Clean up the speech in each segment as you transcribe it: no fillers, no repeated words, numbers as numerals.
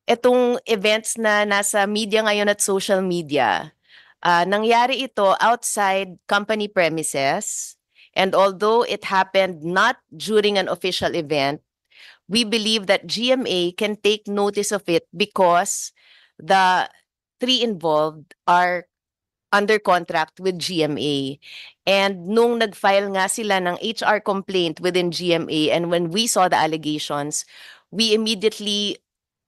Itong events na nasa media ngayon at social media, nangyari ito outside company premises. And although it happened not during an official event, we believe that GMA can take notice of it because the three involved are under contract with GMA. And nung nag-file nga sila ng HR complaint within GMA, and when we saw the allegations, we immediately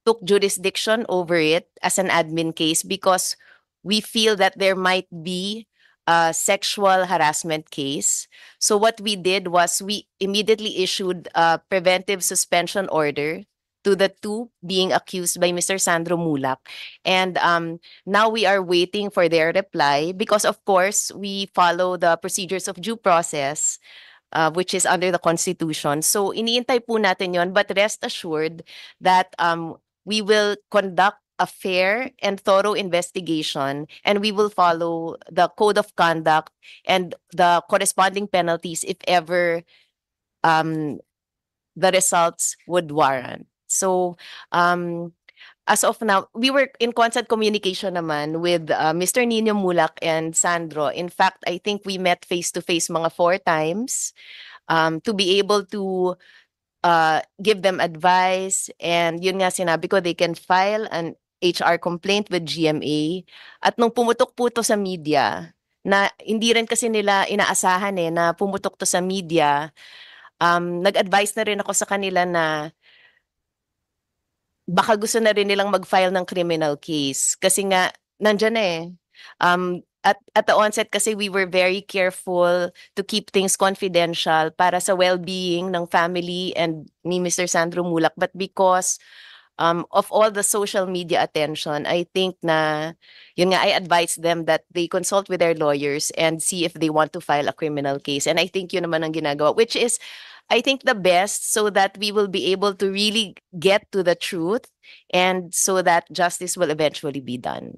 took jurisdiction over it as an admin case because we feel that there might be a sexual harassment case. So what we did was we immediately issued a preventive suspension order to the two being accused by Mr. Sandro Mulak. And now we are waiting for their reply because, of course, we follow the procedures of due process, which is under the Constitution. So iniintay po natin yon, but rest assured that we will conduct a fair and thorough investigation, and we will follow the code of conduct and the corresponding penalties if ever the results would warrant. So as of now, we were in constant communication naman with Mr. Nino Mulak and Sandro. In fact, I think we met face-to-face mga 4 times to be able to give them advice. And yun nga sinabi ko, they can file an HR complaint with GMA. At nung pumutok po to sa media, na hindi rin kasi nila inaasahan na pumutok to sa media, nag-advise na rin ako sa kanila na baka gusto na rin nilang mag-file ng criminal case. Kasi nga, nandyan at the onset kasi we were very careful to keep things confidential para sa well-being ng family and ni Mr. Sandro Mulak. But because of all the social media attention, I think na, yun nga, I advise them that they consult with their lawyers and see if they want to file a criminal case. And I think yun naman ang ginagawa, which is, I think, the best so that we will be able to really get to the truth and so that justice will eventually be done.